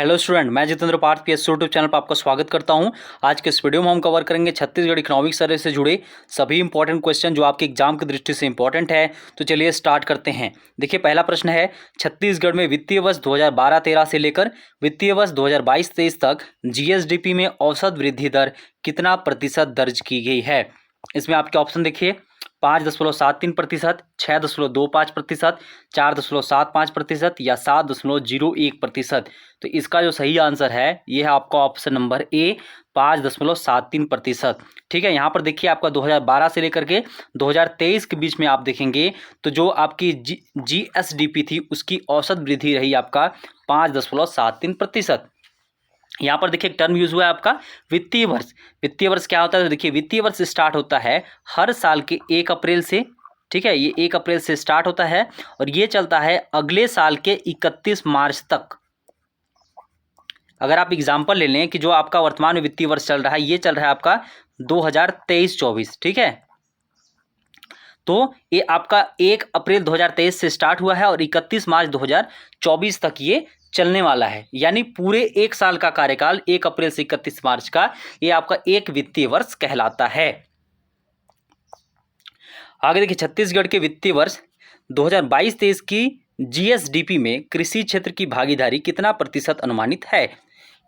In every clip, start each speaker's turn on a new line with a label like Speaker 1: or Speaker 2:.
Speaker 1: Hello student, मैं Jitendra Parth PS YouTube channel पर आपका स्वागत करता हूं। आज के इस वीडियो में हम कवर करेंगे छत्तीसगढ़ इकोनॉमिक सर्वे से जुड़े सभी इंपॉर्टेंट क्वेश्चन जो आपके एग्जाम की दृष्टि से इंपॉर्टेंट है। तो चलिए स्टार्ट करते हैं। देखिए, पहला प्रश्न है, छत्तीसगढ़ में वित्तीय वर्ष 2012-13 से लेकर वित्तीय वर्ष 2022-23 तक जीएसडीपी में औसत वृद्धि दर कितना प्रतिशत दर्ज की गई है। इसमें आपके ऑप्शन देखिए, 5.73%, 6.25%, 4.75% या 7.01%। तो इसका जो सही आंसर है ये है आपका ऑप्शन नंबर ए, 5.73%। ठीक है, यहाँ पर देखिए आपका 2012 से लेकर के 2023 के बीच में आप देखेंगे तो जो आपकी जीएसडीपी थी उसकी औसत वृद्धि रही आपका 5.73%। यहाँ पर देखिए एक टर्म यूज हुआ है आपका वित्तीय वर्ष। वित्तीय वर्ष क्या होता है? तो देखिए, वित्तीय वर्ष स्टार्ट होता है हर साल के 1 अप्रैल से। ठीक है, ये 1 अप्रैल से स्टार्ट होता है और ये चलता है अगले साल के 31 मार्च तक। अगर आप एग्जाम्पल ले लें कि जो आपका वर्तमान में वित्तीय वर्ष चल रहा है ये चल रहा है आपका 2023-24। ठीक है, तो ये आपका 1 अप्रैल 2023 से स्टार्ट हुआ है और 31 मार्च 2024 तक ये चलने वाला है। यानी पूरे 1 साल का कार्यकाल 1 अप्रैल से 31 मार्च का ये आपका एक वित्तीय वर्ष कहलाता है। आगे देखिए, छत्तीसगढ़ के वित्तीय वर्ष 2022-23 की जीएसडीपी में कृषि क्षेत्र की भागीदारी कितना प्रतिशत अनुमानित है।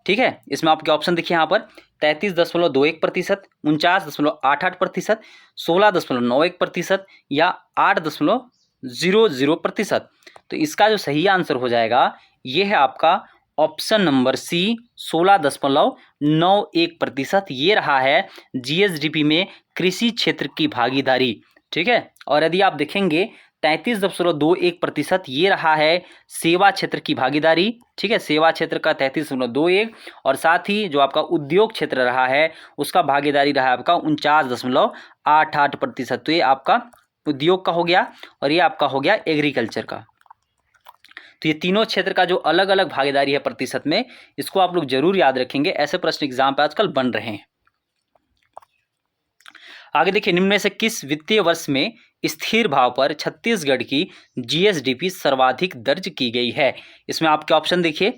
Speaker 1: ठीक है, इसमें आपके ऑप्शन देखिए, यहाँ पर 33.21%, 49.88%, 16.91% या 8.00%। तो इसका जो सही आंसर हो जाएगा ये है आपका ऑप्शन नंबर सी, 16.91%। ये रहा है जीएसडीपी में कृषि क्षेत्र की भागीदारी। ठीक है, और यदि आप देखेंगे 33.21% ये रहा है सेवा क्षेत्र की भागीदारी। ठीक है, सेवा क्षेत्र का 33.21 और साथ ही जो आपका उद्योग क्षेत्र रहा है उसका भागीदारी रहा है आपका 49.88%। तो ये आपका उद्योग का हो गया और ये आपका हो गया एग्रीकल्चर का। तो ये तीनों क्षेत्र का जो अलग अलग भागीदारी है प्रतिशत में, इसको आप लोग जरूर याद रखेंगे। ऐसे प्रश्न एग्जाम पे आजकल बन रहे हैं। आगे देखिए, निम्न में से किस वित्तीय वर्ष में स्थिर भाव पर छत्तीसगढ़ की जीएसडीपी सर्वाधिक दर्ज की गई है। इसमें आपके ऑप्शन देखिए,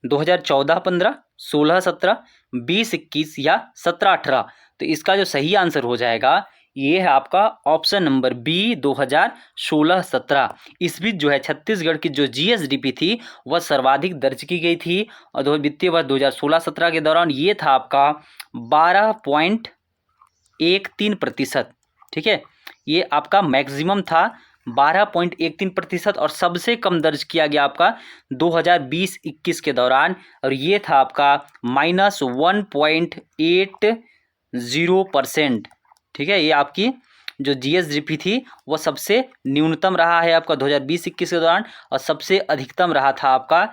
Speaker 1: 2014-15, 16-17, 20-21 या 17-18। तो इसका जो सही आंसर हो जाएगा ये है आपका ऑप्शन नंबर बी, 2016-17। इस बीच जो है छत्तीसगढ़ की जो जीएसडीपी थी वह सर्वाधिक दर्ज की गई थी और वित्तीय वर्ष 2016-17 के दौरान ये था आपका 12.13%। ठीक है, ये आपका मैक्सिमम था 12.13% और सबसे कम दर्ज किया गया आपका 2020-21 के दौरान और ये था आपका -1.80%। ठीक है, ये आपकी जो जीएसडीपी थी वो सबसे न्यूनतम रहा है आपका 2020-21 के दौरान और सबसे अधिकतम रहा था आपका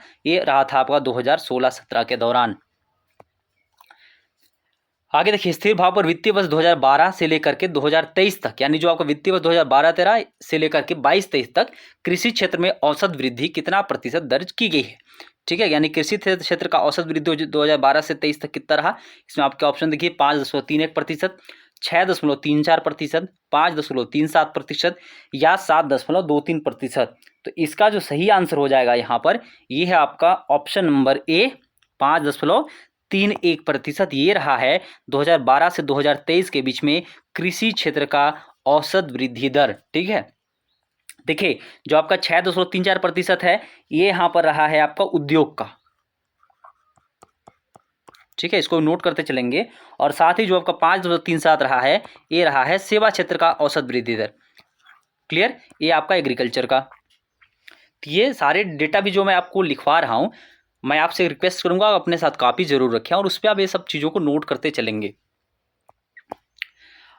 Speaker 1: 2016-17 के दौरान। आगे देखिए, स्थिर भाव पर वित्तीय वर्ष 2012 से लेकर के 2023 तक, यानी जो आपका वित्तीय वर्ष 2012-13 से लेकर के 22-23 तक कृषि क्षेत्र में औसत वृद्धि कितना प्रतिशत दर्ज की गई है। ठीक है, यानी कृषि क्षेत्र का औसत वृद्धि 2012 से 23 तक कितना रहा। इसमें आपके ऑप्शन देखिए, 5.31%, 6.34%, 5.37% या 7.23%। तो इसका जो सही आंसर हो जाएगा यहाँ पर ये है आपका ऑप्शन नंबर ए, 5.31%। ये रहा है 2012 से 2023 के बीच में कृषि क्षेत्र का औसत वृद्धि दर। ठीक है, देखिए जो आपका 6.34% है ये यहाँ पर रहा है आपका उद्योग का। ठीक है, इसको नोट करते चलेंगे और साथ ही जो आपका 5.37 रहा है ये रहा है सेवा क्षेत्र का औसत वृद्धि दर। क्लियर, ये आपका एग्रीकल्चर का। तो ये सारे डेटा भी जो मैं आपको लिखवा रहा हूँ, मैं आपसे रिक्वेस्ट करूंगा अपने साथ कॉपी जरूर रखें और उस पर आप ये सब चीज़ों को नोट करते चलेंगे।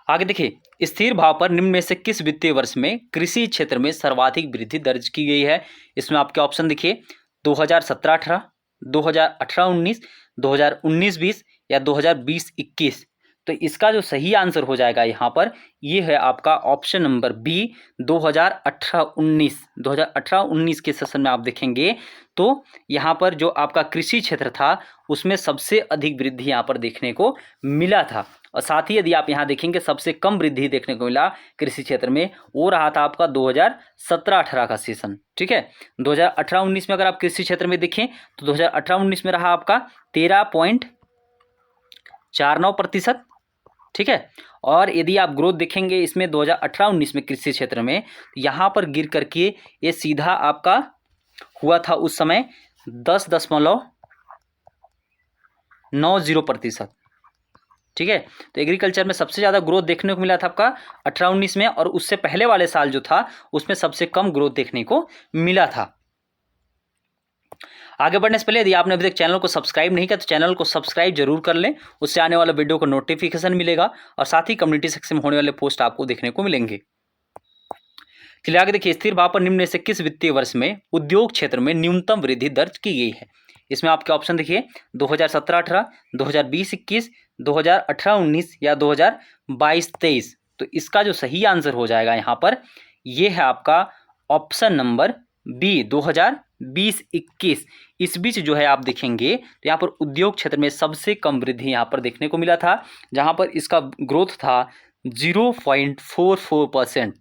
Speaker 1: आगे देखिए, स्थिर भाव पर निम्न में से किस वित्तीय वर्ष में कृषि क्षेत्र में सर्वाधिक वृद्धि दर्ज की गई है। इसमें आपके ऑप्शन देखिए, 2017-18, 2018-19, 2019-20 या 2020-21। तो इसका जो सही आंसर हो जाएगा यहाँ पर ये है आपका ऑप्शन नंबर बी 2018-19। 2018-19 के सेशन में आप देखेंगे तो यहाँ पर जो आपका कृषि क्षेत्र था उसमें सबसे अधिक वृद्धि यहाँ पर देखने को मिला था। और साथ ही यदि आप यहाँ देखेंगे सबसे कम वृद्धि देखने को मिला कृषि क्षेत्र में, वो रहा था आपका 2017-18 का सेशन। ठीक है, 2018-19 में अगर आप कृषि क्षेत्र में देखें तो 2018-19 में रहा आपका 13.49%। ठीक है, और यदि आप ग्रोथ देखेंगे इसमें 2018-19 में कृषि क्षेत्र में, यहाँ पर गिर करके ये सीधा आपका हुआ था उस समय 10.90%। ठीक है, तो एग्रीकल्चर में सबसे ज़्यादा ग्रोथ देखने को मिला था आपका 18-19 में, और उससे पहले वाले साल जो था उसमें सबसे कम ग्रोथ देखने को मिला था। आगे बढ़ने से पहले यदि आपने अभी तक चैनल को सब्सक्राइब नहीं किया तो चैनल को सब्सक्राइब जरूर कर लें, उससे आने वाला वीडियो को नोटिफिकेशन मिलेगा और साथ ही कम्युनिटी सेक्शन में होने वाले पोस्ट आपको देखने को मिलेंगे। चलिए आगे देखिए, स्थिर भाव पर निम्न में से किस वित्तीय वर्ष में उद्योग क्षेत्र में न्यूनतम वृद्धि दर्ज की गई है? इसमें आपके ऑप्शन देखिए 2017-18, 2020-21, 2018-19 या 2022-23। तो इसका जो सही आंसर हो जाएगा यहाँ पर ये है आपका ऑप्शन नंबर बी 2020-21। इस बीच जो है आप देखेंगे तो यहाँ पर उद्योग क्षेत्र में सबसे कम वृद्धि यहाँ पर देखने को मिला था, जहाँ पर इसका ग्रोथ था 0.44%।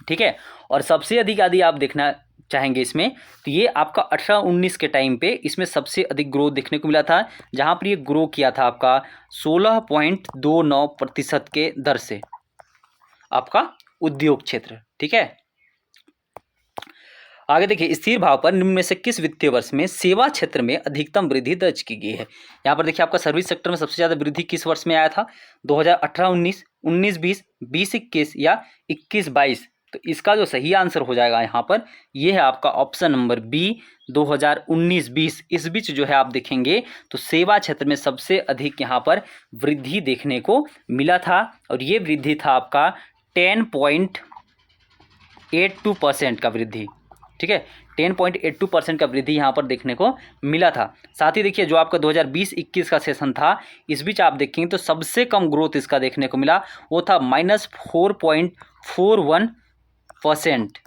Speaker 1: ठीक है, और सबसे अधिक यदि आप देखना चाहेंगे इसमें तो ये आपका 18-19 के टाइम पे इसमें सबसे अधिक ग्रोथ देखने को मिला था, जहाँ पर ये ग्रो किया था आपका 16.29% के दर से आपका उद्योग क्षेत्र। ठीक है, आगे देखिए, स्थिर भाव पर निम्न में से किस वित्तीय वर्ष में सेवा क्षेत्र में अधिकतम वृद्धि दर्ज की गई है? यहाँ पर देखिए आपका सर्विस सेक्टर में सबसे ज़्यादा वृद्धि किस वर्ष में आया था? 2018-19, 19-20, 20-21 या 21-22। तो इसका जो सही आंसर हो जाएगा यहाँ पर ये है आपका ऑप्शन नंबर बी 2019-20। इस बीच जो है आप देखेंगे तो सेवा क्षेत्र में सबसे अधिक यहाँ पर वृद्धि देखने को मिला था, और ये वृद्धि था आपका 10.82% का वृद्धि। ठीक है, 10.82% का वृद्धि यहाँ पर देखने को मिला था। साथ ही देखिए जो आपका 2020-21 का सेशन था, इस बीच आप देखेंगे तो सबसे कम ग्रोथ इसका देखने को मिला, वो था -4.41%।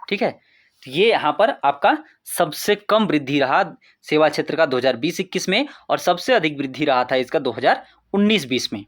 Speaker 1: ठीक है, तो ये यहाँ पर आपका सबसे कम वृद्धि रहा सेवा क्षेत्र का 2020-21 में, और सबसे अधिक वृद्धि रहा था इसका 2019-20 में।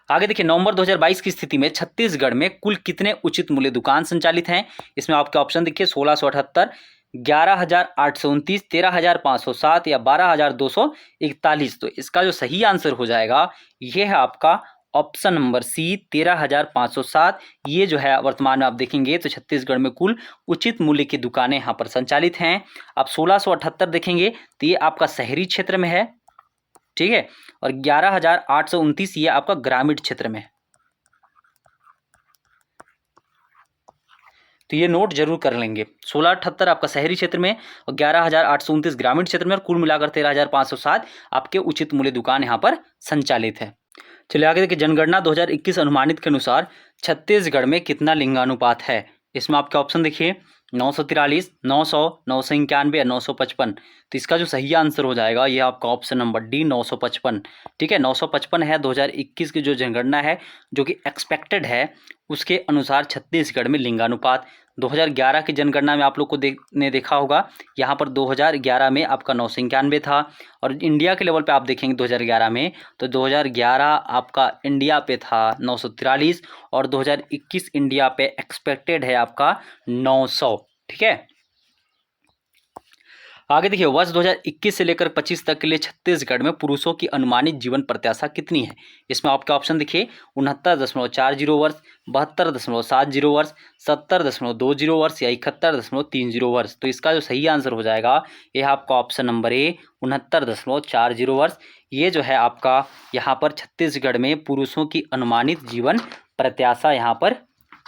Speaker 1: आगे देखिए, नवंबर 2022 की स्थिति में छत्तीसगढ़ में कुल कितने उचित मूल्य दुकान संचालित हैं? इसमें आपके ऑप्शन देखिए 1678, 11,829, 13,507 या 12,241। तो इसका जो सही आंसर हो जाएगा ये है आपका ऑप्शन नंबर सी 13,507। ये जो है वर्तमान में आप देखेंगे तो छत्तीसगढ़ में कुल उचित मूल्य की दुकानें यहाँ पर संचालित हैं। आप 1678 देखेंगे तो ये आपका शहरी क्षेत्र में है। ठीक है, और 11,829 ये आपका ग्रामीण क्षेत्र में है। तो ये नोट जरूर कर लेंगे, 1678 आपका शहरी क्षेत्र में और 11,829 ग्रामीण क्षेत्र में, और कुल मिलाकर 13,507 आपके उचित मूल्य दुकान यहाँ पर संचालित है। चलिए आगे देखिए, जनगणना 2021 अनुमानित के अनुसार छत्तीसगढ़ में कितना लिंगानुपात है? इसमें आपके ऑप्शन देखिए 943, 900, 991 या 955। तो इसका जो सही आंसर हो जाएगा ये आपका ऑप्शन नंबर डी 955। ठीक है, 955 है 2021 की जो जनगणना है, जो कि एक्सपेक्टेड है उसके अनुसार छत्तीसगढ़ में लिंगानुपात। 2011 की जनगणना में आप लोग को ने देखा होगा, यहाँ पर 2011 में आपका 991 था, और इंडिया के लेवल पे आप देखेंगे 2011 में तो 2011 आपका इंडिया पे था 943, और 2021 इंडिया पे एक्सपेक्टेड है आपका 900। ठीक है, आगे देखिए, वर्ष 2021 से लेकर 25 तक के लिए छत्तीसगढ़ में पुरुषों की अनुमानित जीवन प्रत्याशा कितनी है? इसमें आपके ऑप्शन देखिए 69.40 वर्ष, 72.70 वर्ष, 70.20 वर्ष या 71.30 वर्ष। तो इसका जो सही आंसर हो जाएगा यह आपका ऑप्शन नंबर ए 69.40 वर्ष। ये जो है आपका यहाँ पर छत्तीसगढ़ में पुरुषों की अनुमानित जीवन प्रत्याशा यहाँ पर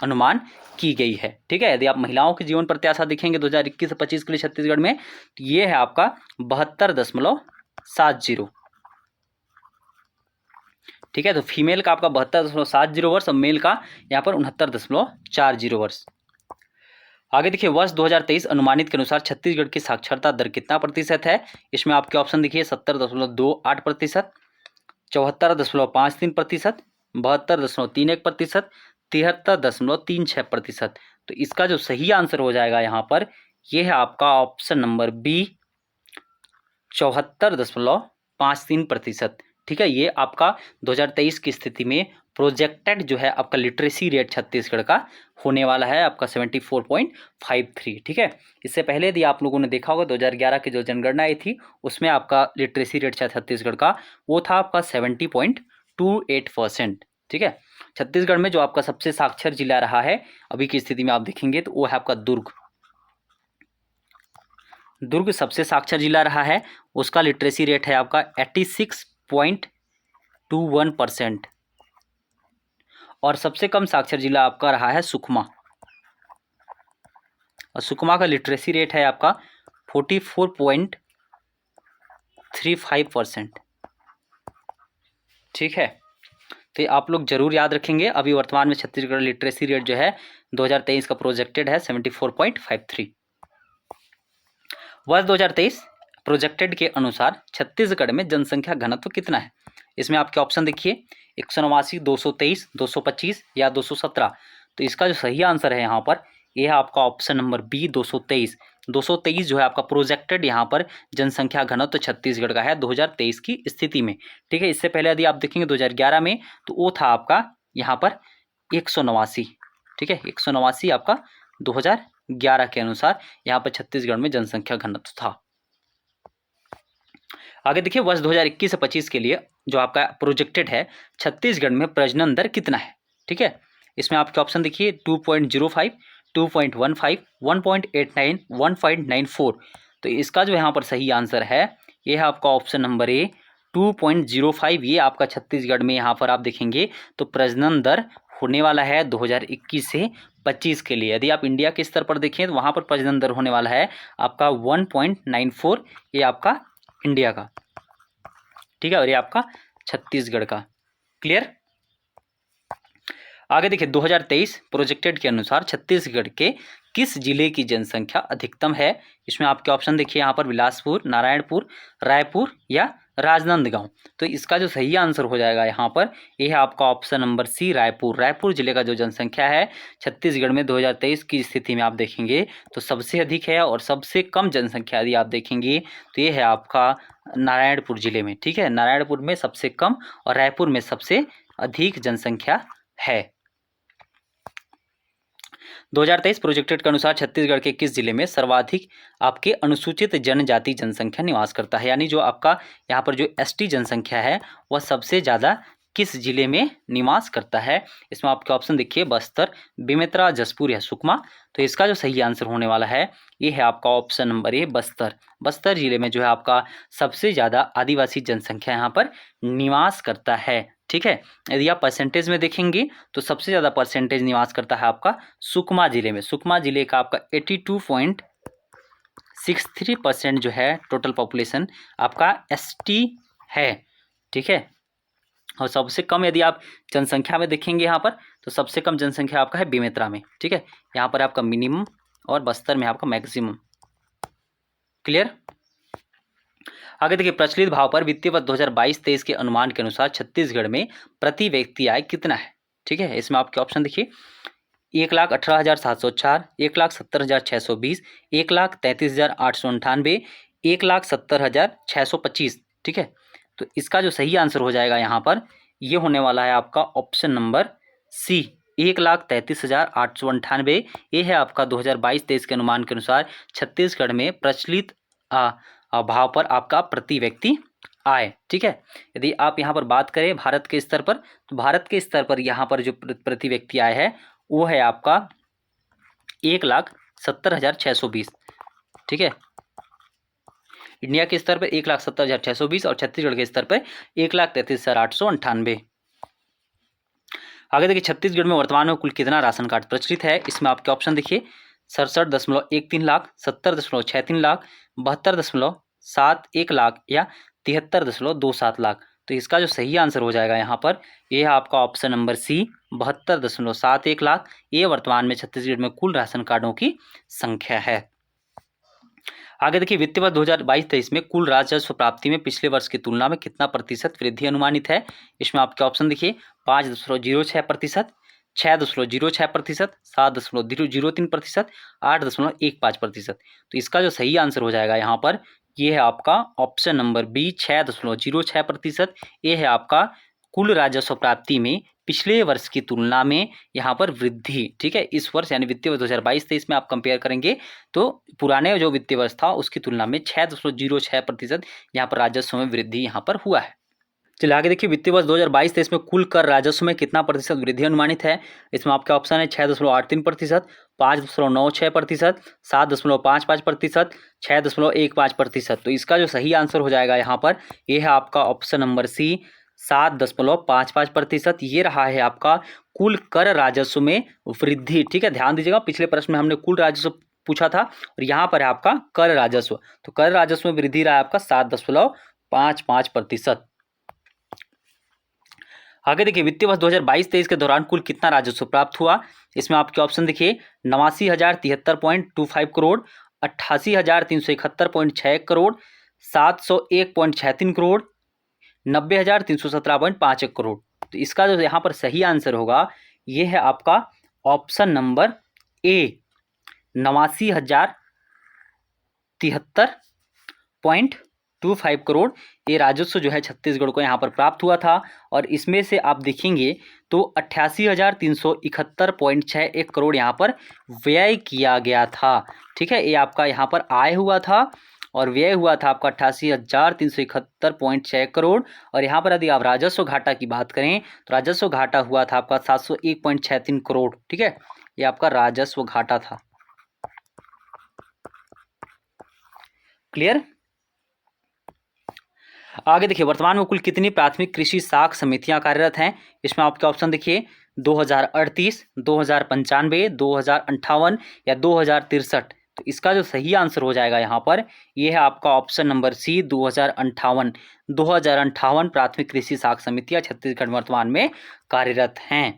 Speaker 1: अनुमान की गई है। ठीक है, यदि आप महिलाओं की जीवन प्रत्याशा देखेंगे 2021 से 25 के लिए छत्तीसगढ़ में तो ये है आपका 72.70। ठीक है, तो फीमेल का आपका 72.70 वर्ष और मेल का यहाँ पर 69.40 वर्ष। आगे देखिए, वर्ष 2023 अनुमानित के अनुसार छत्तीसगढ़ की साक्षरता दर कितना प्रतिशत है? इसमें आपके ऑप्शन देखिए 70.28%, 74.53%, 72.31%, 73.36%। तो इसका जो सही आंसर हो जाएगा यहाँ पर, ये है आपका ऑप्शन नंबर बी, 74.53%। ठीक है, ये आपका 2023 की स्थिति में प्रोजेक्टेड जो है आपका लिटरेसी रेट छत्तीसगढ़ का होने वाला है आपका 74.53। ठीक है, इससे पहले यदि आप लोगों ने देखा होगा 2011 की जो जनगणना आई थी उसमें आपका लिटरेसी रेट छत्तीसगढ़ का वो था आपका 70.28%। ठीक है, छत्तीसगढ़ में जो आपका सबसे साक्षर जिला रहा है अभी की स्थिति में आप देखेंगे तो वो है आपका दुर्ग। दुर्ग सबसे साक्षर जिला रहा है, उसका लिटरेसी रेट है आपका 86.21%। और सबसे कम साक्षर जिला आपका रहा है सुकमा, और सुकमा का लिटरेसी रेट है आपका 44.35%। ठीक है, तो आप लोग जरूर याद रखेंगे। अभी वर्तमान में छत्तीसगढ़ लिटरेसी रेट जो है 2023 का प्रोजेक्टेड है 74.53। वर्ष 2023 प्रोजेक्टेड के अनुसार छत्तीसगढ़ में जनसंख्या घनत्व कितना है? इसमें आपके ऑप्शन देखिए, 189, 223, 225 या 217। तो इसका जो सही आंसर है यहाँ पर, यह है आपका ऑप्शन नंबर बी, 223। 223 जो है आपका प्रोजेक्टेड यहाँ पर जनसंख्या घनत्व छत्तीसगढ़ का है 2023 की स्थिति में। ठीक है, इससे पहले यदि आप देखेंगे 2011 में तो वो था आपका यहाँ पर 189। ठीक है, 189 आपका 2011 के अनुसार यहाँ पर छत्तीसगढ़ में जनसंख्या घनत्व था। आगे देखिए, वर्ष 2021 से 25 के लिए जो आपका प्रोजेक्टेड है छत्तीसगढ़ में प्रजनन दर कितना है? ठीक है, इसमें आपके ऑप्शन देखिए 2.05, 2.15, 1.89, 1.94। तो इसका जो यहाँ पर सही आंसर है ये है आपका ऑप्शन नंबर ए, 2.05। ये आपका छत्तीसगढ़ में यहाँ पर आप देखेंगे तो प्रजनन दर होने वाला है 2021 से 25 के लिए। यदि आप इंडिया के स्तर पर देखें तो वहाँ पर प्रजनन दर होने वाला है आपका 1.94, ये आपका इंडिया का। ठीक है, और ये आपका छत्तीसगढ़ का। क्लियर? आगे देखिए, 2023 प्रोजेक्टेड के अनुसार छत्तीसगढ़ के किस जिले की जनसंख्या अधिकतम है? इसमें आपके ऑप्शन देखिए यहाँ पर बिलासपुर, नारायणपुर, रायपुर या राजनांदगांव। तो इसका जो सही आंसर हो जाएगा यहाँ पर, यह है आपका option number C, Raipur. Raipur जिले का जो जनसंख्या है छत्तीसगढ़ में 2023 की स्थिति में आप देखेंगे तो सबसे अधिक है, और सबसे कम जनसंख्या यदि आप देखेंगे तो ये है आपका नारायणपुर जिले में। ठीक है, नारायणपुर में सबसे कम और रायपुर में सबसे अधिक जनसंख्या है। 2023 प्रोजेक्टेड के अनुसार छत्तीसगढ़ के किस जिले में सर्वाधिक आपके अनुसूचित जनजाति जनसंख्या निवास करता है? यानी जो आपका यहाँ पर जो एसटी जनसंख्या है वह सबसे ज़्यादा किस जिले में निवास करता है? इसमें आपके ऑप्शन देखिए, बस्तर, बेमेतरा, जशपुर या सुकमा। तो इसका जो सही आंसर होने वाला है ये है आपका option number A, Bastar. Bastar जिले में जो है आपका सबसे ज़्यादा आदिवासी जनसंख्या यहाँ पर निवास करता है। ठीक है, यदि आप परसेंटेज में देखेंगे तो सबसे ज़्यादा परसेंटेज निवास करता है आपका सुकमा जिले में। सुकमा जिले का आपका 82.63% जो है टोटल पॉपुलेशन आपका एसटी है। ठीक है, और सबसे कम यदि आप जनसंख्या में देखेंगे यहाँ पर तो सबसे कम जनसंख्या आपका है बेमेतरा में। ठीक है, यहाँ पर आपका मिनिमम और बस्तर में आपका मैक्सिमम। क्लियर? आगे देखिए, प्रचलित भाव पर वित्तीय वर्ष 2022-23 के अनुमान के अनुसार छत्तीसगढ़ में प्रति व्यक्ति आय कितना है? ठीक है, इसमें आपके ऑप्शन देखिए, 1,18,704, 1,70,620, 1,33,898, 1,70,625। ठीक है, तो इसका जो सही आंसर हो जाएगा यहाँ पर ये होने वाला है आपका ऑप्शन नंबर सी, 1,33,898। ये है आपका 2022-23 के अनुमान के अनुसार छत्तीसगढ़ में प्रचलित भाव पर आपका प्रति व्यक्ति आय। ठीक है, यदि आप यहाँ पर बात करें भारत के स्तर पर तो भारत के स्तर पर यहाँ पर जो प्रति व्यक्ति आय है वो है आपका 1,70,620। ठीक है, इंडिया के स्तर पर 1,70,620 और छत्तीसगढ़ के स्तर पर 1,33,898। आगे देखिए, छत्तीसगढ़ में वर्तमान में कुल कितना राशन कार्ड प्रचलित है? इसमें आपके ऑप्शन देखिए, 67.13 लाख, 70.63 लाख, 72.71 लाख या 73.27 लाख। तो इसका जो सही आंसर हो जाएगा यहाँ पर ये है आपका ऑप्शन नंबर सी, 72.71 लाख। ये वर्तमान में छत्तीसगढ़ में कुल राशन कार्डों की संख्या है। आगे देखिए वित्तीय वर्ष 2022-23 में कुल राजस्व प्राप्ति में पिछले वर्ष की तुलना में कितना प्रतिशत वृद्धि अनुमानित है। इसमें आपके ऑप्शन देखिए 5.06%, 6.06%, 7.003%, 8.15%। तो इसका जो सही आंसर हो जाएगा यहाँ पर ये है आपका ऑप्शन नंबर बी 6.06%। ये है आपका कुल राजस्व प्राप्ति में पिछले वर्ष की तुलना में यहाँ पर वृद्धि। ठीक है, इस वर्ष यानी वित्तीय वर्ष 2022-23 में आप कंपेयर करेंगे तो पुराने जो वित्तीय वर्ष था उसकी तुलना में 6.06% यहाँ पर राजस्व में वृद्धि यहाँ पर हुआ है। चलिए आगे देखिए वित्तीय वर्ष 2022-23 में कुल कर राजस्व में कितना प्रतिशत वृद्धि अनुमानित है। इसमें आपके ऑप्शन है 6.83%, 5.96%, 7.55%, 6.15%। तो इसका जो सही आंसर हो जाएगा यहाँ पर यह है आपका ऑप्शन नंबर सी 7.55%। ये रहा है आपका कुल कर राजस्व में वृद्धि। ठीक है, ध्यान दीजिएगा पिछले प्रश्न में हमने कुल राजस्व पूछा था और यहाँ पर है आपका कर राजस्व। तो कर राजस्व में वृद्धि रहा है आपका 7.55%। आगे देखिए वित्तीय वर्ष 2022-23 के दौरान कुल कितना राजस्व प्राप्त हुआ। इसमें आपके ऑप्शन देखिए 89,073.25 करोड़, 88,371.6 करोड़, 701.63 करोड़, 90,317.51 करोड़। तो इसका जो यहाँ पर सही आंसर होगा ये है आपका ऑप्शन नंबर ए 89,073.25 करोड़। ये राजस्व जो है छत्तीसगढ़ को यहाँ पर प्राप्त हुआ था और इसमें से आप देखेंगे तो 88,371.61 करोड़ यहाँ पर व्यय किया गया था। ठीक है, ये आपका यहाँ पर आय हुआ था और व्यय हुआ था आपका 88,371.6 करोड़। और यहाँ पर यदि आप राजस्व घाटा की बात करें तो राजस्व घाटा हुआ था आपका 701.63 करोड़। ठीक है, ये आपका राजस्व घाटा था। क्लियर। आगे देखिए वर्तमान में कुल कितनी प्राथमिक कृषि साख समितियां कार्यरत हैं। इसमें आपके ऑप्शन देखिए 2038, 2095, 2058 या 2063। तो इसका जो सही आंसर हो जाएगा यहाँ पर यह है आपका ऑप्शन नंबर सी 2058। 2058 प्राथमिक कृषि साख समितियां छत्तीसगढ़ वर्तमान में कार्यरत हैं।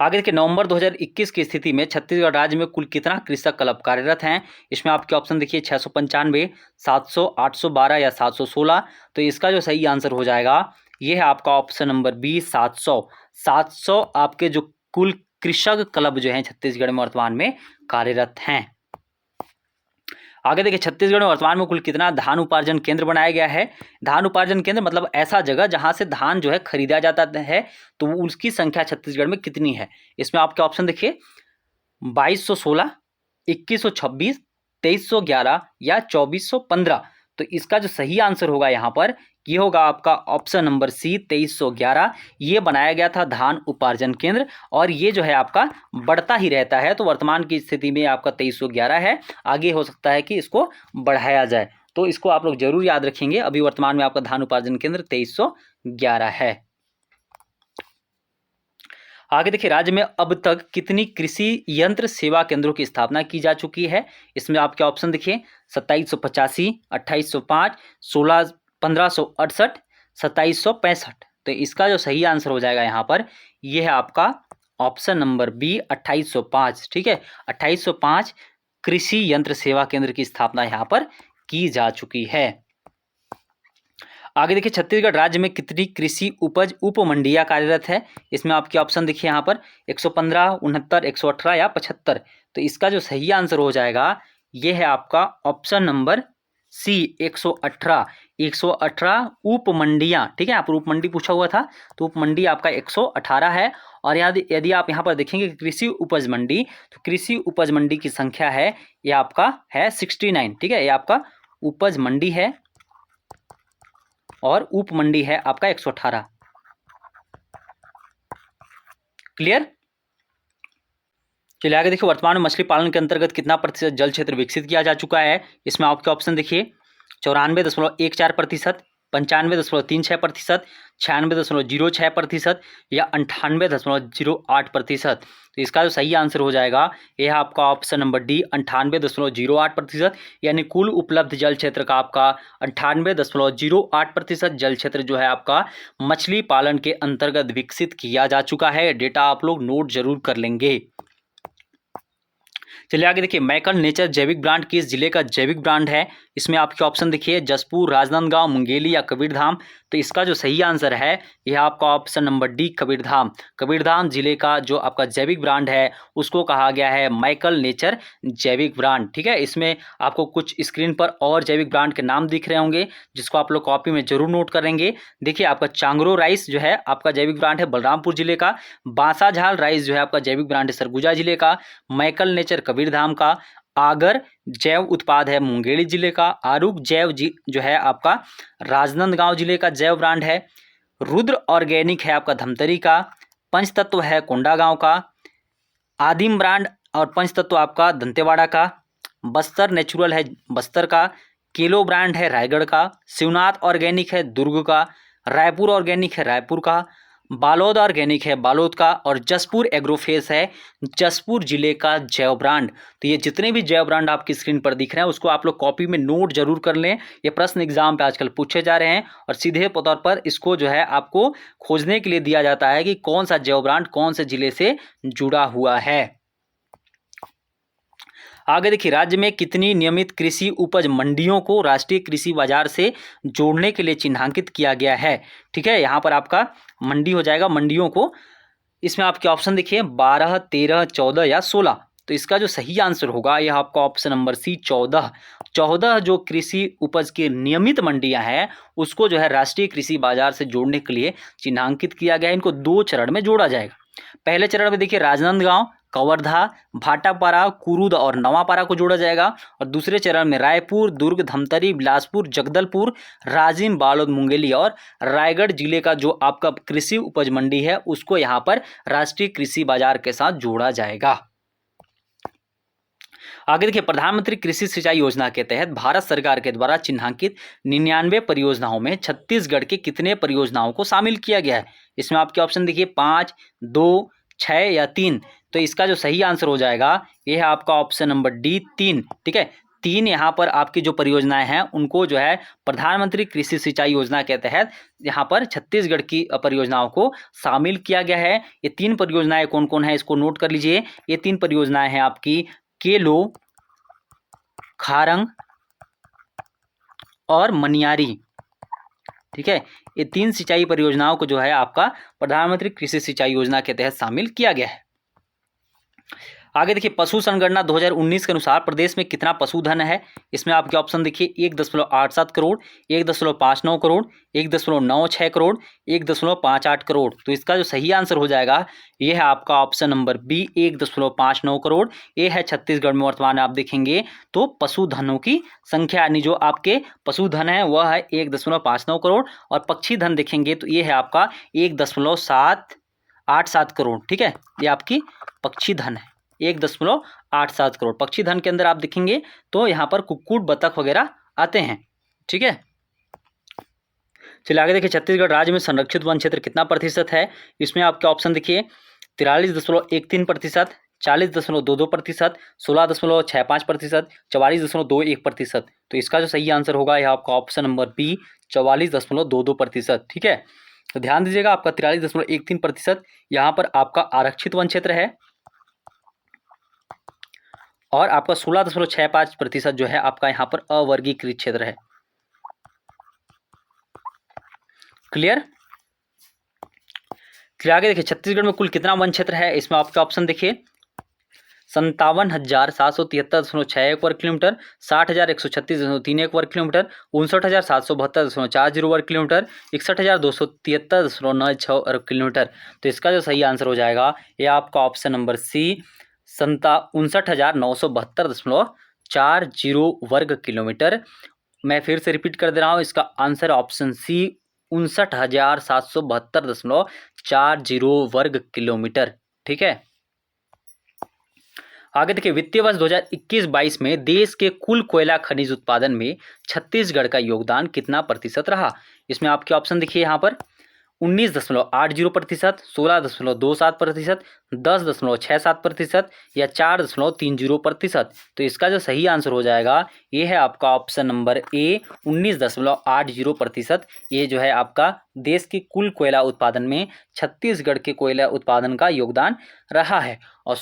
Speaker 1: आगे देखिए नवंबर 2021 की स्थिति में छत्तीसगढ़ राज्य में कुल कितना कृषक क्लब कार्यरत हैं। इसमें आपके ऑप्शन देखिए 695, 700, 812 या 716। तो इसका जो सही आंसर हो जाएगा ये है आपका ऑप्शन नंबर बी 700। 700 आपके जो कुल कृषक क्लब जो हैं छत्तीसगढ़ में वर्तमान में कार्यरत हैं। आगे देखिए छत्तीसगढ़ में वर्तमान में कुल कितना धान उपार्जन केंद्र बनाया गया है। धान उपार्जन केंद्र मतलब ऐसा जगह जहां से धान जो है खरीदा जाता है, तो उसकी संख्या छत्तीसगढ़ में कितनी है। इसमें आपके ऑप्शन देखिए 2216, 2126, 2311 या 2415। तो इसका जो सही आंसर होगा यहाँ पर ये होगा आपका ऑप्शन नंबर सी 2311। ये बनाया गया था धान उपार्जन केंद्र और ये जो है आपका बढ़ता ही रहता है। तो वर्तमान की स्थिति में आपका 2311 है, आगे हो सकता है कि इसको बढ़ाया जाए। तो इसको आप लोग जरूर याद रखेंगे। अभी वर्तमान में आपका धान उपार्जन केंद्र 2311 है। आगे देखिए राज्य में अब तक कितनी कृषि यंत्र सेवा केंद्रों की स्थापना की जा चुकी है। इसमें आपके ऑप्शन देखिए 2785, 2805, 1568, 2765। तो इसका जो सही आंसर हो जाएगा यहाँ पर यह है आपका ऑप्शन नंबर बी 2805। ठीक है, 2805 कृषि यंत्र सेवा केंद्र की स्थापना यहाँ पर की जा चुकी है। आगे देखिए छत्तीसगढ़ राज्य में कितनी कृषि उपज उप मंडियां कार्यरत है। इसमें आपके ऑप्शन देखिए यहाँ पर 115, 69, 118 या 75। तो इसका जो सही आंसर हो जाएगा ये है आपका ऑप्शन नंबर सी 118। 118 उप मंडियां। ठीक है, यहाँ पर उप मंडी पूछा हुआ था तो उप मंडी आपका 118 है। और यदि आप यहाँ पर देखेंगे कृषि उपज मंडी, तो कृषि उपज मंडी की संख्या है ये आपका है 69। ठीक है, ये आपका उपज मंडी है और उप मंडी है आपका 118। क्लियर। चलिए आगे देखिए वर्तमान में मछली पालन के अंतर्गत कितना प्रतिशत जल क्षेत्र विकसित किया जा चुका है। इसमें आपके ऑप्शन देखिए 94.14%, 95.36%, 96.06% या 98.08%। तो इसका जो सही आंसर हो जाएगा यह आपका ऑप्शन नंबर डी 98.08%। यानी कुल उपलब्ध जल क्षेत्र का आपका 98.08% जल क्षेत्र जो है आपका मछली पालन के अंतर्गत विकसित किया जा चुका है। डेटा आप लोग नोट जरूर कर लेंगे। चलिए आगे देखिए, मैकल नेचर जैविक ब्रांड किस जिले का जैविक ब्रांड है? इसमें आपके ऑप्शन देखिए, जसपुर, राजनांदगांव, मुंगेली या कबीरधाम। तो इसका जो सही आंसर है यह आपका option number D, Kabirdham. Kabirdham जिले का जो आपका जैविक ब्रांड है उसको कहा गया है मैकल नेचर जैविक ब्रांड। ठीक है, इसमें आपको कुछ स्क्रीन पर और जैविक ब्रांड के नाम दिख रहे होंगे जिसको आप लोग कॉपी में जरूर नोट करेंगे। देखिए, आपका चांगरो राइस जो है आपका जैविक ब्रांड है बलरामपुर जिले का। बांसाझाल राइस जो है आपका जैविक ब्रांड है सरगुजा जिले का। मैकल नेचर कबीरधाम का। आगर जैव उत्पाद है मुंगेली जिले का। आरुक जैव जो है आपका राजनांदगांव जिले का जैव ब्रांड है। रुद्र ऑर्गेनिक है आपका धमतरी का। पंचतत्व है कोंडागांव का। आदिम ब्रांड और पंचतत्व आपका दंतेवाड़ा का। बस्तर नेचुरल है बस्तर का। केलो ब्रांड है रायगढ़ का। शिवनाथ ऑर्गेनिक है दुर्ग का। रायपुर ऑर्गेनिक है रायपुर का। बालोद ऑर्गेनिक है बालोद का। और जसपुर एग्रोफेस है जसपुर जिले का जैव ब्रांड। तो ये जितने भी जैव ब्रांड आपकी स्क्रीन पर दिख रहे हैं उसको आप लोग कॉपी में नोट जरूर कर लें। ये प्रश्न एग्जाम पे आजकल पूछे जा रहे हैं और सीधे तौर पर इसको जो है आपको खोजने के लिए दिया जाता है कि कौन सा जैव ब्रांड कौन से जिले से जुड़ा हुआ है। आगे देखिए, राज्य में कितनी नियमित कृषि उपज मंडियों को राष्ट्रीय कृषि बाजार से जोड़ने के लिए चिन्हांकित किया गया है? ठीक है, यहाँ पर आपका मंडी हो जाएगा मंडियों को। इसमें आपके ऑप्शन देखिए 12, 13, 14 या 16। तो इसका जो सही आंसर होगा यह आपका ऑप्शन नंबर सी 14। 14 जो कृषि उपज की नियमित मंडियां हैं उसको जो है राष्ट्रीय कृषि बाजार से जोड़ने के लिए चिन्हांकित किया गया है। इनको 2 चरण में जोड़ा जाएगा। पहले चरण में देखिए राजनांदगांव, कवर्धा, भाटापारा, कुरुद और नवापारा को जोड़ा जाएगा। और दूसरे चरण में रायपुर, दुर्ग, धमतरी, बिलासपुर, जगदलपुर, राजिम, बालोद, मुंगेली और रायगढ़ जिले का जो आपका कृषि उपज मंडी है उसको यहाँ पर राष्ट्रीय कृषि बाजार के साथ जोड़ा जाएगा। आगे देखिए, प्रधानमंत्री कृषि सिंचाई योजना के तहत भारत सरकार के द्वारा चिन्हांकित 99 परियोजनाओं में छत्तीसगढ़ के कितने परियोजनाओं को शामिल किया गया है? इसमें आपके ऑप्शन देखिए 5, 2, 6 या 3। तो इसका जो सही आंसर हो जाएगा यह है आपका ऑप्शन नंबर डी 3। ठीक है, 3 यहाँ पर आपकी जो परियोजनाएं हैं उनको जो है प्रधानमंत्री कृषि सिंचाई योजना के तहत यहाँ पर छत्तीसगढ़ की परियोजनाओं को शामिल किया गया है। ये 3 परियोजनाएं कौन कौन है इसको नोट कर लीजिए। ये 3 परियोजनाएं हैं आपकी केलो, खारंग और मनियारी। ठीक है, ये 3 सिंचाई परियोजनाओं को जो है आपका प्रधानमंत्री कृषि सिंचाई योजना के तहत शामिल किया गया है। आगे देखिए, पशु संगणना 2019 के अनुसार प्रदेश में कितना पशुधन है? इसमें आपके ऑप्शन देखिए 1.87 करोड़, 1.59 करोड़, 1.96 करोड़, 1.58 करोड़। तो इसका जो सही आंसर हो जाएगा ये है आपका ऑप्शन नंबर बी 1.59 करोड़। ये है छत्तीसगढ़ में वर्तमान आप देखेंगे तो पशुधनों की संख्या, यानी जो आपके पशुधन है वह है 1.59 करोड़। और पक्षी धन देखेंगे तो ये है आपका 1.787 करोड़। ठीक है, ये आपकी पक्षी धन है 1.87 करोड़। पक्षी धन के अंदर आप देखेंगे तो यहाँ पर कुक्कुट, बतख वगैरह आते हैं। ठीक है, चलिए आगे देखिए, छत्तीसगढ़ राज्य में संरक्षित वन क्षेत्र कितना प्रतिशत है? इसमें आपके ऑप्शन देखिए 43.13%, 40.22%, 16.65%, 44.21%। तो इसका जो सही आंसर होगा यह आपका ऑप्शन नंबर बी 44.22%। ठीक है, तो ध्यान दीजिएगा आपका 43.13% यहाँ पर आपका आरक्षित वन क्षेत्र है और आपका 16.65% जो है आपका यहाँ पर अवर्गीकृत क्षेत्र है। क्लियर? फिर आगे देखिए, छत्तीसगढ़ में कुल कितना वन क्षेत्र है? इसमें आपका ऑप्शन देखिए 57,773.61 वर्ग किलोमीटर, 60,136.31 वर्ग किलोमीटर, 59,772.40 वर्ग किलोमीटर, 61,273.96 वर्ग किलोमीटर। तो इसका जो सही आंसर हो जाएगा ये आपका ऑप्शन नंबर सी 59,972.40 वर्ग किलोमीटर। मैं फिर से रिपीट कर दे रहा हूँ, इसका आंसर ऑप्शन सी 59,772.40 वर्ग किलोमीटर। ठीक है, आगे देखिए, वित्तीय वर्ष 2021-22 में देश के कुल कोयला खनिज उत्पादन में छत्तीसगढ़ का योगदान कितना प्रतिशत रहा? इसमें आपके ऑप्शन देखिए यहाँ पर 19.80%, 16.27%, 10.67% या 4.30%। तो इसका जो सही आंसर हो जाएगा ये है आपका ऑप्शन नंबर ए 19.80%। ये जो है आपका देश की कुल कोयला उत्पादन में छत्तीसगढ़ के कोयला उत्पादन का योगदान रहा है। और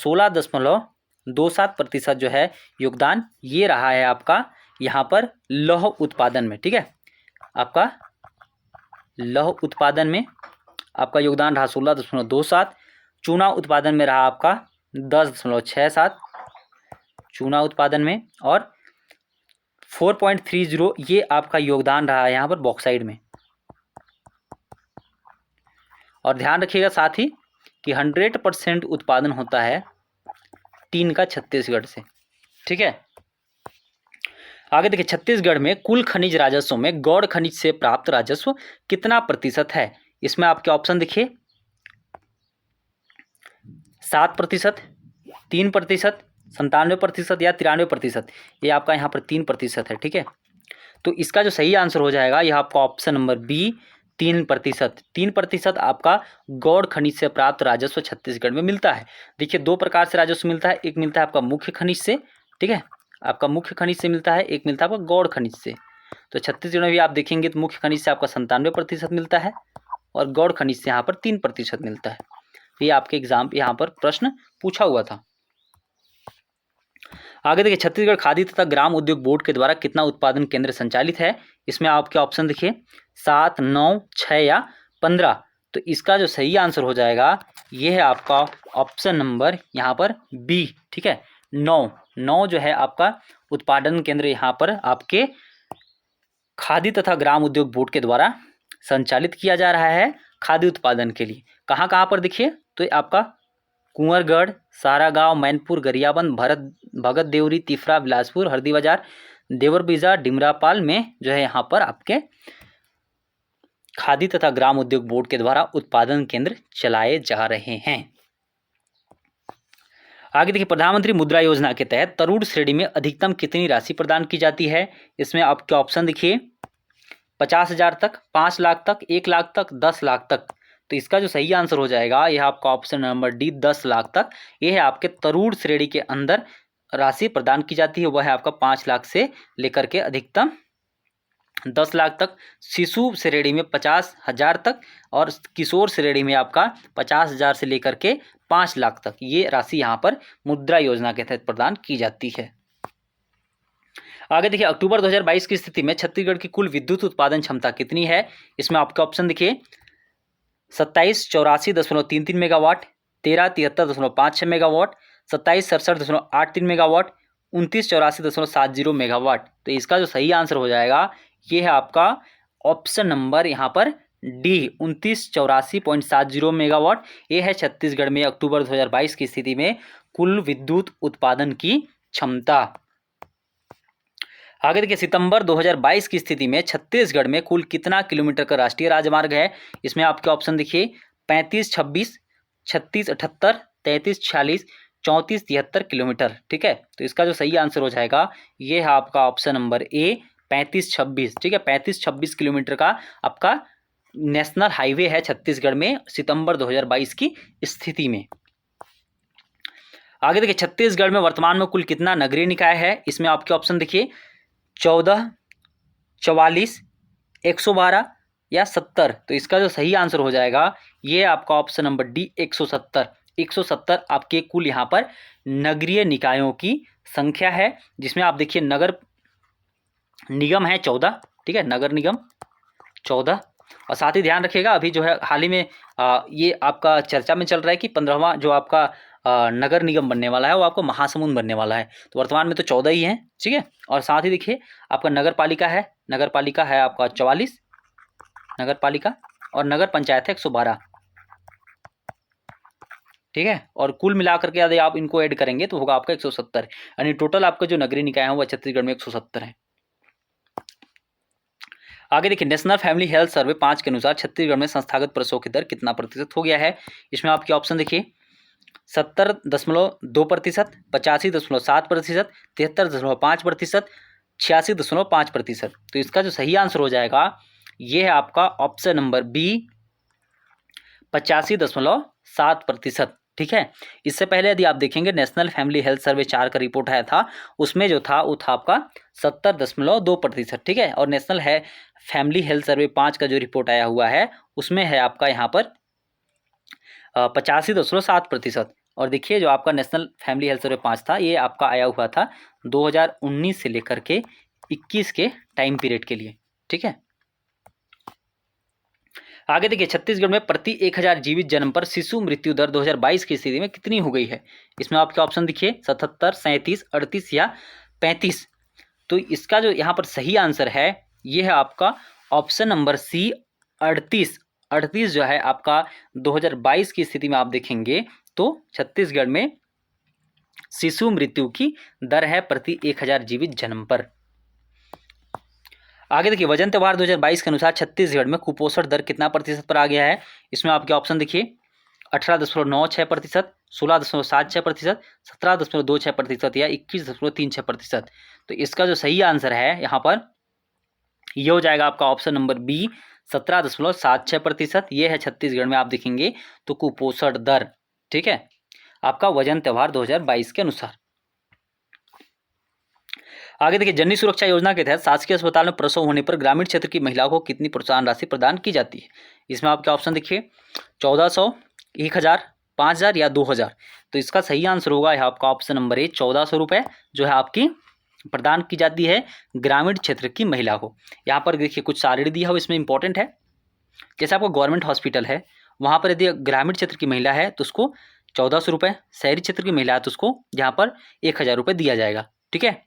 Speaker 1: 27% जो है योगदान ये रहा है आपका यहाँ पर लौह उत्पादन में। ठीक है, आपका लौह उत्पादन में आपका योगदान रहा 16.27, चूना उत्पादन में रहा आपका 10.67 चूना उत्पादन में, और 4.30 ये आपका योगदान रहा है यहाँ पर बॉक्साइड में। और ध्यान रखिएगा साथ ही कि 100% उत्पादन होता है टीन का छत्तीसगढ़ से। ठीक है, आगे देखिए, छत्तीसगढ़ में कुल खनिज राजस्व में गौड़ खनिज से प्राप्त राजस्व कितना प्रतिशत है? इसमें आपके ऑप्शन देखिए 7%, 3%, 97% या 93%। ये आपका यहाँ पर 3% है। ठीक है, तो इसका जो सही आंसर हो जाएगा यह आपका ऑप्शन नंबर बी 3%। 3% आपका गौड़ खनिज से प्राप्त राजस्व छत्तीसगढ़ में मिलता है। देखिए, दो प्रकार से राजस्व मिलता है, एक मिलता है आपका मुख्य खनिज से, ठीक है, आपका मुख्य खनिज से मिलता है, एक मिलता है आपका गौड़ खनिज से। तो छत्तीसगढ़ में भी आप देखेंगे तो मुख्य खनिज से आपका 97% मिलता है और गौड़ खनिज से यहाँ पर 3% मिलता है। ये आपके एग्जाम यहाँ पर प्रश्न पूछा हुआ था। आगे देखिए, छत्तीसगढ़ खादी तथा ग्राम उद्योग बोर्ड के द्वारा कितना उत्पादन केंद्र संचालित है? इसमें आपके ऑप्शन देखिए 7, 9, 6 या 15। तो इसका जो सही आंसर हो जाएगा ये है आपका ऑप्शन नंबर यहाँ पर बी। ठीक है, 9 जो है आपका उत्पादन केंद्र यहाँ पर आपके खादी तथा ग्राम उद्योग बोर्ड के द्वारा संचालित किया जा रहा है खादी उत्पादन के लिए। कहाँ कहाँ पर देखिए, तो आपका कुंवरगढ़, सारागांव, मैनपुर, गरियाबंद, भगत देवरी, तिफरा, बिलासपुर, हरदी बाजार, देवरबीजा, डिमरापाल में जो है यहाँ पर आपके खादी तथा ग्राम उद्योग बोर्ड के द्वारा उत्पादन केंद्र चलाए जा रहे हैं। आगे देखिए, प्रधानमंत्री मुद्रा योजना के तहत तरूण श्रेणी में अधिकतम कितनी राशि प्रदान की जाती है? इसमें आपके ऑप्शन देखिए 50,000 तक, 5 लाख तक, 1 लाख तक, 10 लाख तक। तो इसका जो सही आंसर हो जाएगा यह आपका ऑप्शन नंबर डी 10 लाख तक। यह है आपके तरूण श्रेणी के अंदर राशि प्रदान की जाती है, वह है आपका 5 लाख से लेकर के अधिकतम 10 लाख तक। शिशु श्रेणी में 50,000 तक और किशोर श्रेणी में आपका 50,000 से लेकर के 5 लाख तक ये राशि यहाँ पर मुद्रा योजना के तहत प्रदान की जाती है। आगे देखिए, अक्टूबर 2022 की स्थिति में छत्तीसगढ़ की कुल विद्युत उत्पादन क्षमता कितनी है? इसमें आपके ऑप्शन देखिए 2784.33 मेगावाट, 1373.56 मेगावाट, 2767.83 मेगावाट, 2984.70 मेगावाट। तो इसका जो सही आंसर हो जाएगा ये है आपका ऑप्शन नंबर यहाँ पर डी 2984.70 मेगावाट। ये है छत्तीसगढ़ में अक्टूबर 2022 की स्थिति में कुल विद्युत उत्पादन की क्षमता। आगे देखिए, सितंबर 2022 की स्थिति में छत्तीसगढ़ में कुल कितना किलोमीटर का राष्ट्रीय राजमार्ग है? इसमें आपके ऑप्शन देखिए 3526, 3678, 3346, 3473 किलोमीटर। ठीक है, तो इसका जो सही आंसर हो जाएगा ये है आपका ऑप्शन नंबर ए 3526। ठीक है, 3526 किलोमीटर का आपका नेशनल हाईवे है छत्तीसगढ़ में सितंबर 2022 की स्थिति में। आगे देखिए, छत्तीसगढ़ में वर्तमान में कुल कितना नगरीय निकाय है? इसमें आपके ऑप्शन देखिए 14, 44, 112 या 70। तो इसका जो सही आंसर हो जाएगा ये आपका ऑप्शन नंबर डी 170। 170 आपके कुल यहाँ पर नगरीय निकायों की संख्या है, जिसमें आप देखिए नगर निगम है 14। ठीक है, नगर निगम 14। और साथ ही ध्यान रखिएगा अभी जो है हाल ही में ये आपका चर्चा में चल रहा है कि 15वां जो आपका नगर निगम बनने वाला है वो आपको महासमुंद बनने वाला है। तो वर्तमान में तो 14 ही हैं। ठीक है, और साथ ही देखिए आपका नगर पालिका है आपका 44 नगर पालिका, और नगर पंचायत है 112। ठीक है, और कुल मिलाकर के यदि आप इनको ऐड करेंगे तो होगा आपका 170, यानी टोटल आपका जो नगरीय निकाय है वह छत्तीसगढ़ में 170 है। आगे देखिए, नेशनल फैमिली हेल्थ सर्वे 5 के अनुसार छत्तीसगढ़ में संस्थागत प्रसव की दर कितना प्रतिशत हो गया है? इसमें आपके ऑप्शन देखिए 70.2%, 85.7%, 73.5%, 86.5%। तो इसका जो सही आंसर हो जाएगा ये है आपका ऑप्शन नंबर बी 85.7%। ठीक है, इससे पहले यदि आप देखेंगे नेशनल फैमिली हेल्थ सर्वे 4 का रिपोर्ट आया था, उसमें जो था वो था आपका 70.2%। ठीक है, और नेशनल है फैमिली हेल्थ सर्वे 5 का जो रिपोर्ट आया हुआ है उसमें है आपका यहाँ पर 85.7%। और देखिए जो आपका नेशनल फैमिली हेल्थ सर्वे 5 था, ये आपका आया हुआ था 2019 से लेकर के 21 के टाइम पीरियड के लिए। ठीक है, आगे देखिए छत्तीसगढ़ में प्रति 1000 जीवित जन्म पर शिशु मृत्यु दर 2022 की स्थिति में कितनी हो गई है। इसमें आपके ऑप्शन देखिए 77, 37, 38 या 35। तो इसका जो यहाँ पर सही आंसर है ये है आपका ऑप्शन नंबर सी 38। 38 जो है आपका 2022 की स्थिति में आप देखेंगे तो छत्तीसगढ़ में शिशु मृत्यु की दर है प्रति 1000 जीवित जन्म पर। आगे देखिए वजन त्यौहार 2022 के अनुसार छत्तीसगढ़ में कुपोषण दर कितना प्रतिशत पर आ गया है। इसमें आपके ऑप्शन देखिए 18.96%, 16.76%, 17.26% या 21.36%। तो इसका जो सही आंसर है यहाँ पर ये हो जाएगा आपका ऑप्शन नंबर बी 17.76%। ये है छत्तीसगढ़ में आप देखेंगे तो कुपोषण दर। ठीक है, आपका वजन त्यौहार 2022 के अनुसार। आगे देखिए जननी सुरक्षा योजना के तहत शासकीय अस्पताल में प्रसव होने पर ग्रामीण क्षेत्र की महिलाओं को कितनी प्रोत्साहन राशि प्रदान की जाती है। इसमें आपके ऑप्शन देखिए 1400, 1000, 5000 या 2000। तो इसका सही आंसर होगा यहाँ आपका ऑप्शन नंबर ए 1400 रुपये जो है आपकी प्रदान की जाती है ग्रामीण क्षेत्र की महिला को। यहाँ पर देखिए कुछ सारणी दिया हो, इसमें इंपॉर्टेंट है। जैसे आपको गवर्नमेंट हॉस्पिटल है वहाँ पर यदि ग्रामीण क्षेत्र की महिला है तो उसको 1400 रुपये, शहरी क्षेत्र की महिला है तो उसको यहाँ पर 1000 रुपये दिया जाएगा। ठीक है,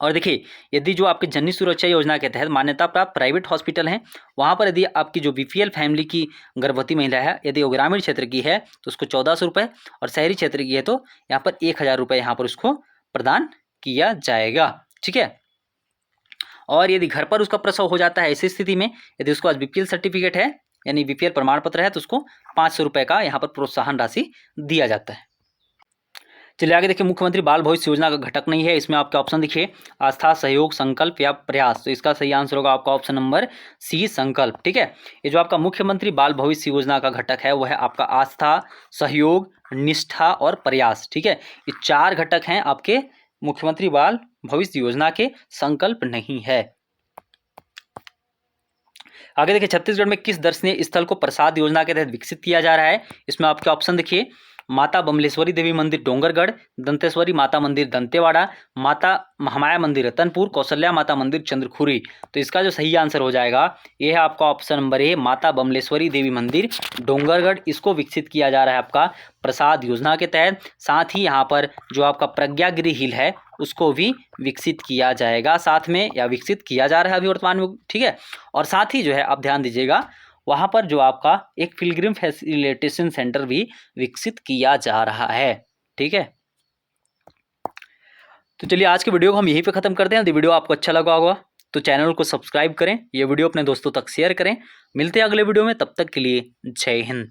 Speaker 1: और देखिए यदि जो आपके जननी सुरक्षा योजना के तहत मान्यता प्राप्त प्राइवेट हॉस्पिटल हैं वहाँ पर यदि आपकी जो बीपीएल फैमिली की गर्भवती महिला है यदि वो ग्रामीण क्षेत्र की है तो उसको 1400 रुपये और शहरी क्षेत्र की है तो यहाँ पर 1000 रुपये यहाँ पर उसको प्रदान किया जाएगा। ठीक है, और यदि घर पर उसका प्रसव हो जाता है ऐसी स्थिति में यदि उसके पास बीपीएल सर्टिफिकेट है यानी बीपीएल प्रमाण पत्र है तो उसको 500 रुपये का यहाँ पर प्रोत्साहन राशि दिया जाता है। चलिए आगे देखिए मुख्यमंत्री बाल भविष्य योजना का घटक नहीं है। इसमें आपके ऑप्शन देखिए आस्था, सहयोग, संकल्प या प्रयास। तो इसका सही आंसर होगा आपका ऑप्शन नंबर सी संकल्प। ठीक है, ये जो आपका मुख्यमंत्री बाल भविष्य योजना का घटक है वो है आपका आस्था, सहयोग, निष्ठा और प्रयास। ठीक है, ये 4 घटक हैं आपके मुख्यमंत्री बाल भविष्य योजना के, संकल्प नहीं है। आगे देखिए छत्तीसगढ़ में किस दर्शनीय स्थल को प्रसाद योजना के तहत विकसित किया जा रहा है। इसमें आपके ऑप्शन देखिए माता बमलेश्वरी देवी मंदिर डोंगरगढ़, दंतेश्वरी माता मंदिर दंतेवाड़ा, माता महामाया मंदिर रतनपुर, कौशल्या माता मंदिर चंद्रखुरी। तो इसका जो सही आंसर हो जाएगा ये है आपका ऑप्शन नंबर ए माता बमलेश्वरी देवी मंदिर डोंगरगढ़। इसको विकसित किया जा रहा है आपका प्रसाद योजना के तहत। साथ ही यहाँ पर जो आपका प्रज्ञागिरी हिल है उसको भी विकसित किया जाएगा साथ में, या विकसित किया जा रहा है अभी वर्तमान में। ठीक है, और साथ ही जो है आप ध्यान दीजिएगा वहाँ पर जो आपका एक पिलग्रिम फैसिलिटेशन सेंटर भी विकसित किया जा रहा है। ठीक है, तो चलिए आज के वीडियो को हम यहीं पे ख़त्म करते हैं। यदि वीडियो आपको अच्छा लगा होगा तो चैनल को सब्सक्राइब करें, ये वीडियो अपने दोस्तों तक शेयर करें। मिलते हैं अगले वीडियो में, तब तक के लिए जय हिंद।